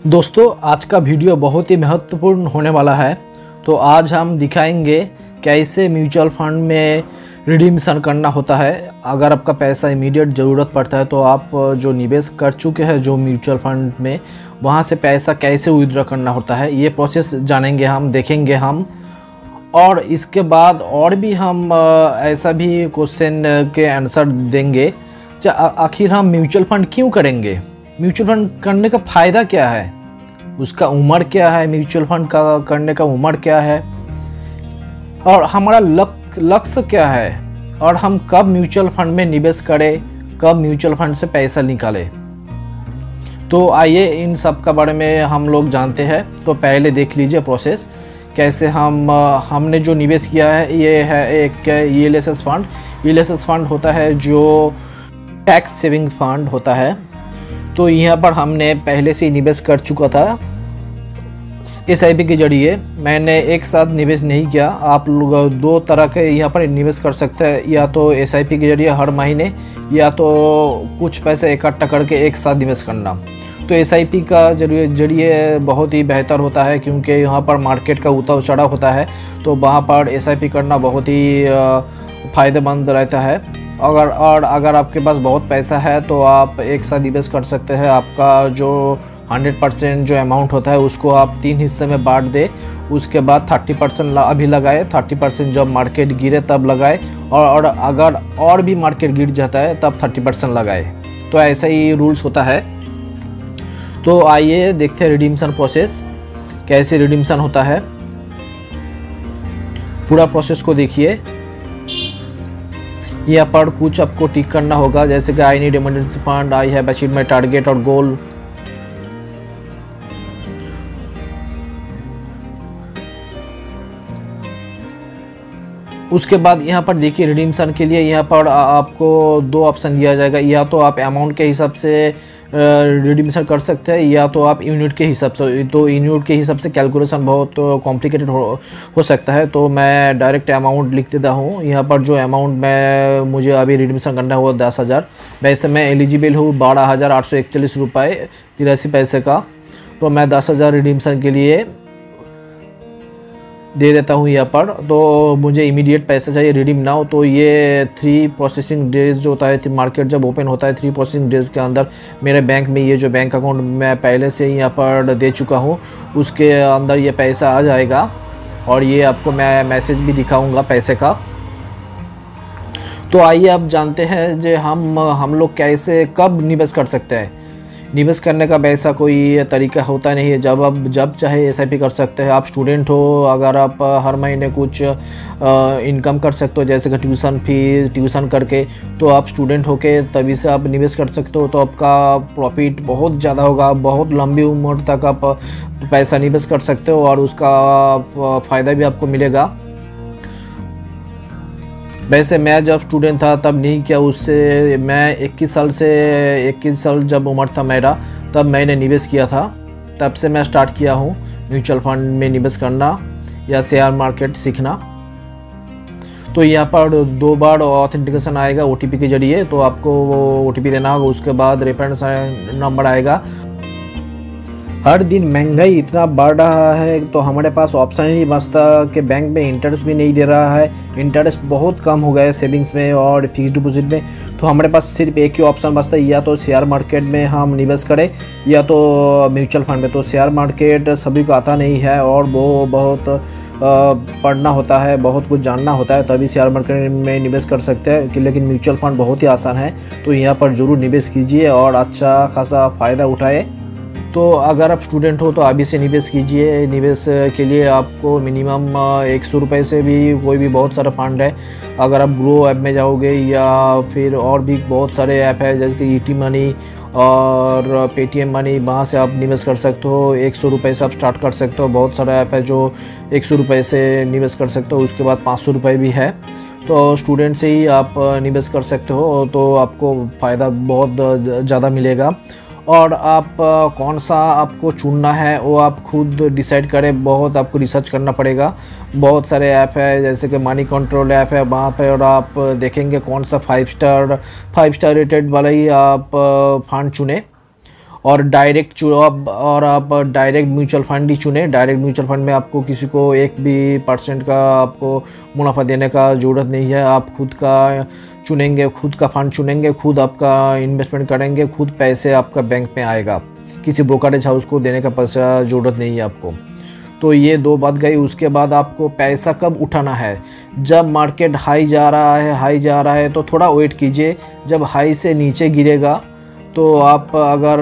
दोस्तों, आज का वीडियो बहुत ही महत्वपूर्ण होने वाला है। तो आज हम दिखाएंगे कैसे म्यूचुअल फंड में रिडीम्शन करना होता है। अगर आपका पैसा इमीडिएट ज़रूरत पड़ता है तो आप जो निवेश कर चुके हैं जो म्यूचुअल फंड में, वहाँ से पैसा कैसे विथड्रॉ करना होता है, ये प्रोसेस जानेंगे हम, देखेंगे हम। और इसके बाद और भी हम ऐसा भी क्वेश्चन के आंसर देंगे। आखिर हम म्यूचुअल फंड क्यों करेंगे, म्यूचुअल फंड करने का फ़ायदा क्या है, उसका उम्र क्या है, म्यूचुअल फंड का करने का उम्र क्या है, और हमारा लक्ष्य क्या है, और हम कब म्यूचुअल फंड में निवेश करें, कब म्यूचुअल फंड से पैसा निकालें। तो आइए इन सब का बारे में हम लोग जानते हैं। तो पहले देख लीजिए प्रोसेस कैसे हमने जो निवेश किया है। ये है एक ELSS फंड। ELSS फंड होता है जो टैक्स सेविंग फंड होता है। तो यहाँ पर हमने पहले से ही निवेश कर चुका था SIP के जरिए। मैंने एक साथ निवेश नहीं किया। आप लोग दो तरह के यहाँ पर निवेश कर सकते हैं, या तो SIP के जरिए हर महीने, या तो कुछ पैसे इकट्ठा करके एक साथ निवेश करना। तो SIP का जरिए बहुत ही बेहतर होता है, क्योंकि यहाँ पर मार्केट का उतार चढ़ाव होता है। तो वहाँ पर SIP करना बहुत ही फ़ायदेमंद रहता है। अगर आपके पास बहुत पैसा है तो आप एक साथ निवेश कर सकते हैं। आपका जो 100% जो अमाउंट होता है उसको आप 3 हिस्से में बांट दें। उसके बाद 30% अभी लगाए, 30% जब मार्केट गिरे तब लगाए, और अगर और भी मार्केट गिर जाता है तब 30% लगाए। तो ऐसा ही रूल्स होता है। तो आइए देखते हैं रिडीम्शन प्रोसेस, कैसे रिडीम्शन होता है। पूरा प्रोसेस को देखिए। यहाँ पर कुछ आपको टिक करना होगा, जैसे कि I need emergency fund, I have achieved my target और गोल। उसके बाद यहाँ पर देखिए रिडीम्शन के लिए यहाँ पर आपको 2 ऑप्शन दिया जाएगा। या तो आप अमाउंट के हिसाब से रिडीम्शन कर सकते हैं, या तो आप यूनिट के हिसाब से। तो यूनिट के हिसाब से कैलकुलेशन बहुत कॉम्प्लिकेटेड हो सकता है। तो मैं डायरेक्ट अमाउंट लिख देता हूँ। यहाँ पर जो अमाउंट मुझे अभी रिडीम्शन करना है वो 10,000। वैसे मैं एलिजिबल हूँ 12,841 रुपये 83 पैसे का। तो मैं 10,000 रिडीम्शन के लिए दे देता हूँ यहाँ पर। तो मुझे इमीडिएट पैसा चाहिए, रिडीम ना हो। तो ये 3 प्रोसेसिंग डेज जो होता है, मार्केट जब ओपन होता है 3 प्रोसेसिंग डेज के अंदर मेरे बैंक में, ये जो बैंक अकाउंट मैं पहले से ही यहाँ पर दे चुका हूँ, उसके अंदर ये पैसा आ जाएगा। और ये आपको मैं मैसेज भी दिखाऊंगा पैसे का। तो आइए अब जानते हैं जो हम लोग कैसे कब निवेश कर सकते हैं। निवेश करने का वैसा कोई तरीका होता नहीं है। जब चाहे SIP कर सकते हैं। आप स्टूडेंट हो, अगर आप हर महीने कुछ इनकम कर सकते हो, जैसे कि ट्यूशन करके, तो आप स्टूडेंट होके तभी से आप निवेश कर सकते हो। तो आपका प्रॉफिट बहुत ज़्यादा होगा, बहुत लंबी उम्र तक आप पैसा निवेश कर सकते हो और उसका फ़ायदा भी आपको मिलेगा। वैसे मैं जब स्टूडेंट था तब नहीं किया। उससे मैं 21 साल जब उम्र था मेरा, तब मैंने निवेश किया था। तब से मैं स्टार्ट किया हूँ म्यूचुअल फंड में निवेश करना या शेयर मार्केट सीखना। तो यहाँ पर 2 बार ऑथेंटिकेशन आएगा OTP के जरिए। तो आपको वो OTP देना होगा। उसके बाद रेफरेंस नंबर आएगा। हर दिन महंगाई इतना बढ़ रहा है तो हमारे पास ऑप्शन ही नहीं बचता कि बैंक में इंटरेस्ट भी नहीं दे रहा है। इंटरेस्ट बहुत कम हो गया है सेविंग्स में और फिक्स डिपॉजिट में। तो हमारे पास सिर्फ एक ही ऑप्शन बचता है, या तो शेयर मार्केट में हम निवेश करें, या तो म्यूचुअल फंड में। तो शेयर मार्केट सभी को आता नहीं है और वो बहुत पढ़ना होता है, बहुत कुछ जानना होता है, तभी शेयर मार्केट में निवेश कर सकते हैं। लेकिन म्यूचुअल फंड बहुत ही आसान है। तो यहाँ पर ज़रूर निवेश कीजिए और अच्छा खासा फ़ायदा उठाए। तो अगर आप स्टूडेंट हो तो अभी से निवेश कीजिए। निवेश के लिए आपको मिनिमम 100 रुपये से भी कोई भी बहुत सारा फंड है। अगर आप ग्रो ऐप में जाओगे, या फिर और भी बहुत सारे ऐप है जैसे कि ET मनी और Paytm मनी, वहाँ से आप निवेश कर सकते हो। 100 रुपये से आप स्टार्ट कर सकते हो। बहुत सारा ऐप है जो 100 रुपये से निवेश कर सकते हो। उसके बाद 500 रुपये भी है। तो स्टूडेंट से ही आप निवेश कर सकते हो। तो आपको फ़ायदा बहुत ज़्यादा मिलेगा। और आप कौन सा आपको चुनना है वो आप खुद डिसाइड करें। बहुत आपको रिसर्च करना पड़ेगा। बहुत सारे ऐप है जैसे कि मनी कंट्रोल ऐप है, वहाँ पर और आप देखेंगे कौन सा 5 स्टार रेटेड वाला ही आप फंड चुने। और आप डायरेक्ट म्यूचुअल फंड ही चुने। डायरेक्ट म्यूचुअल फंड में आपको किसी को 1% का आपको मुनाफा देने का ज़रूरत नहीं है। आप खुद का चुनेंगे, खुद का फंड चुनेंगे, खुद आपका इन्वेस्टमेंट करेंगे, खुद पैसे आपका बैंक में आएगा। किसी ब्रोकरेज हाउस को देने का पैसा ज़रूरत नहीं है आपको। तो ये 2 बात गई। उसके बाद आपको पैसा कब उठाना है, जब मार्केट हाई जा रहा है तो थोड़ा वेट कीजिए। जब हाई से नीचे गिरेगा तो आप अगर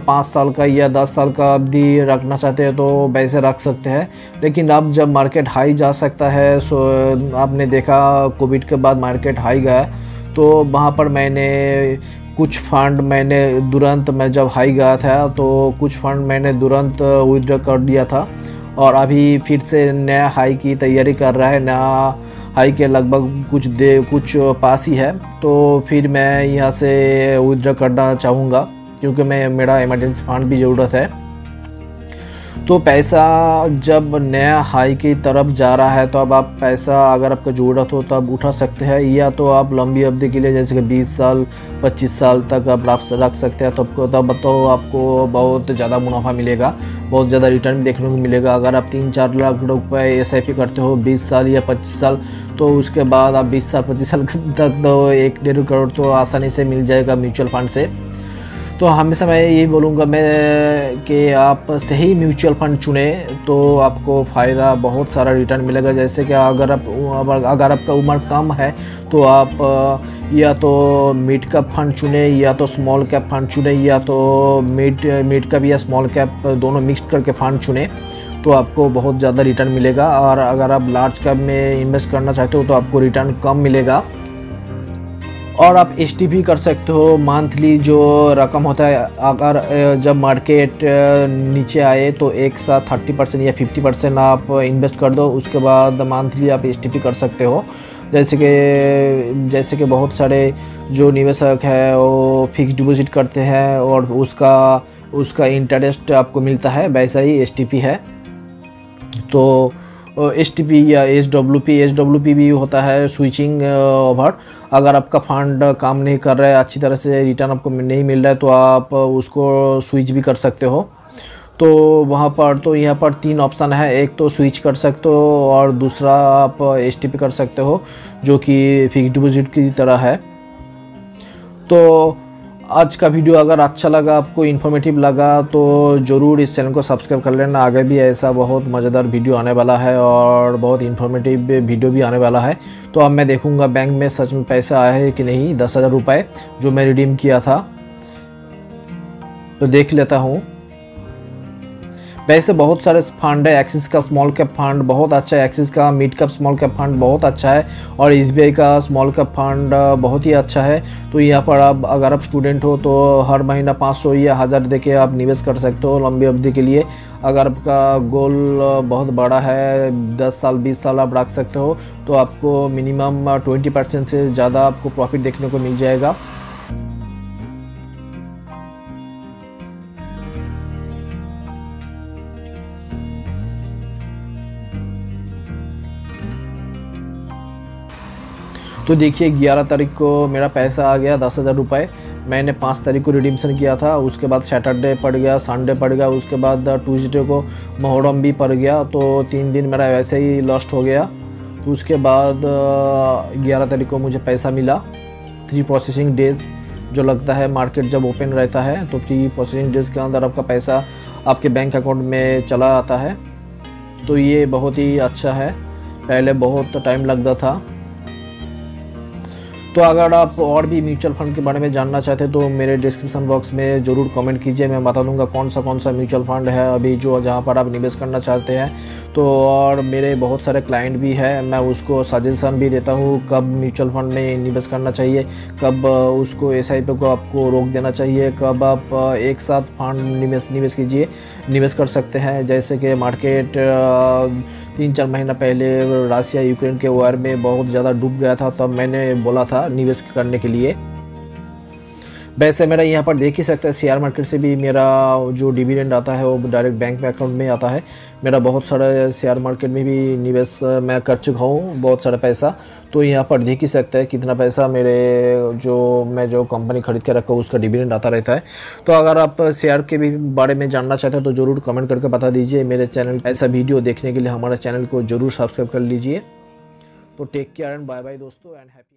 5 साल का या 10 साल का अवधि रखना चाहते हैं तो वैसे रख सकते हैं। लेकिन अब जब मार्केट हाई जा सकता है, सो आपने देखा कोविड के बाद मार्केट हाई गया, तो वहाँ पर कुछ फंड मैं जब हाई गया था तो कुछ फंड मैंने तुरंत विड्रॉ कर दिया था। और अभी फिर से नया हाई की तैयारी कर रहा है। नया हाई के लगभग कुछ पास ही है, तो फिर मैं यहाँ से विड्रॉ करना चाहूँगा क्योंकि मेरा इमरजेंसी फंड भी ज़रूरत है। तो पैसा जब नया हाई की तरफ जा रहा है तो अब आप पैसा अगर आपका ज़रूरत हो तब उठा सकते हैं, या तो आप लंबी अवधि के लिए जैसे कि 20 साल 25 साल तक आप रख सकते हैं। तब तो आपको बहुत ज़्यादा मुनाफा मिलेगा, बहुत ज़्यादा रिटर्न देखने को मिलेगा। अगर आप 3-4 लाख रुपए SIP करते हो 20 साल या 25 साल, तो उसके बाद आप 20 साल 25 साल तक तो 1-1.5 करोड़ तो आसानी से मिल जाएगा म्यूचुअल फंड से। तो हमेशा मैं यही बोलूँगा कि आप सही म्यूचुअल फंड चुने तो आपको फ़ायदा बहुत सारा रिटर्न मिलेगा। जैसे कि अगर आपका उम्र कम है तो आप या तो मिड कैप फंड चुने, या तो स्मॉल कैप फंड चुने, या तो मिड कैप या स्मॉल कैप दोनों मिक्स करके फंड चुने, तो आपको बहुत ज़्यादा रिटर्न मिलेगा। और अगर आप लार्ज कैप में इन्वेस्ट करना चाहते हो तो आपको रिटर्न कम मिलेगा। और आप STP कर सकते हो। मंथली जो रकम होता है, अगर जब मार्केट नीचे आए तो एक साथ 30% या 50% आप इन्वेस्ट कर दो। उसके बाद मंथली आप STP कर सकते हो। जैसे कि बहुत सारे जो निवेशक है वो फिक्स डिपॉजिट करते हैं और उसका इंटरेस्ट आपको मिलता है, वैसा ही STP है। तो STP या SWP भी होता है, स्विचिंग ओवर। अगर आपका फंड काम नहीं कर रहा है, अच्छी तरह से रिटर्न आपको नहीं मिल रहा है, तो आप उसको स्विच भी कर सकते हो। तो यहाँ पर 3 ऑप्शन है। एक तो स्विच कर सकते हो और दूसरा आप STP कर सकते हो, जो कि फिक्स डिपॉजिट की तरह है। तो आज का वीडियो अगर अच्छा लगा, आपको इन्फॉर्मेटिव लगा, तो ज़रूर इस चैनल को सब्सक्राइब कर लेना। आगे भी ऐसा बहुत मज़ेदार वीडियो आने वाला है और बहुत इन्फॉर्मेटिव वीडियो भी आने वाला है। तो अब मैं देखूंगा बैंक में सच में पैसा आया है कि नहीं। 10,000 रुपये जो मैं रिडीम किया था, तो देख लेता हूँ। वैसे बहुत सारे फंड है। एक्सिस का स्मॉल कैप फंड बहुत अच्छा है, एक्सिस का mid cap small cap fund बहुत अच्छा है, और SBI का स्मॉल कैप फंड बहुत ही अच्छा है। तो यहाँ पर अगर आप स्टूडेंट हो तो हर महीना 500 या 1000 देके आप निवेश कर सकते हो लंबी अवधि के लिए। अगर आपका गोल बहुत बड़ा है, 10 साल 20 साल आप रख सकते हो, तो आपको मिनिमम 20% से ज़्यादा आपको प्रॉफिट देखने को मिल जाएगा। तो देखिए 11 तारीख को मेरा पैसा आ गया 10,000 रुपये। मैंने 5 तारीख को रिडीम्शन किया था। उसके बाद सैटरडे पड़ गया, संडे पड़ गया, उसके बाद ट्यूसडे को मुहर्रम भी पड़ गया। तो 3 दिन मेरा वैसे ही लॉस्ट हो गया। तो उसके बाद 11 तारीख को मुझे पैसा मिला। 3 प्रोसेसिंग डेज़ जो लगता है मार्केट जब ओपन रहता है, तो 3 प्रोसेसिंग डेज़ के अंदर आपका पैसा आपके बैंक अकाउंट में चला आता है। तो ये बहुत ही अच्छा है, पहले बहुत टाइम लगता था। तो अगर आप और भी म्यूचुअल फंड के बारे में जानना चाहते हैं तो मेरे डिस्क्रिप्शन बॉक्स में ज़रूर कमेंट कीजिए। मैं बता दूंगा कौन सा म्यूचुअल फंड है अभी जहाँ पर आप निवेश करना चाहते हैं। तो और मेरे बहुत सारे क्लाइंट भी हैं, मैं उसको सजेशन भी देता हूँ कब म्यूचुअल फंड में निवेश करना चाहिए, कब उसको SIP को आपको रोक देना चाहिए, कब आप एक साथ फंड निवेश कर सकते हैं। जैसे कि मार्केट 3-4 महीना पहले रशिया यूक्रेन के वॉर में बहुत ज़्यादा डूब गया था, तब मैंने बोला था निवेश करने के लिए। वैसे मेरा यहाँ पर देख ही सकते हैं शेयर मार्केट से भी मेरा जो डिविडेंड आता है वो डायरेक्ट बैंक में अकाउंट में आता है। मेरा बहुत सारा शेयर मार्केट में भी निवेश मैं कर चुका हूँ, बहुत सारा पैसा। तो यहाँ पर देख ही सकते हैं कितना पैसा मेरे मैं जो कंपनी खरीद के रखा हूँ उसका डिविडेंड आता रहता है। तो अगर आप शेयर के भी बारे में जानना चाहते हैं तो ज़रूर कमेंट करके बता दीजिए। मेरे चैनल ऐसा वीडियो देखने के लिए हमारा चैनल को ज़रूर सब्सक्राइब कर लीजिए। तो take care and bye bye दोस्तों एंड हैप्पी।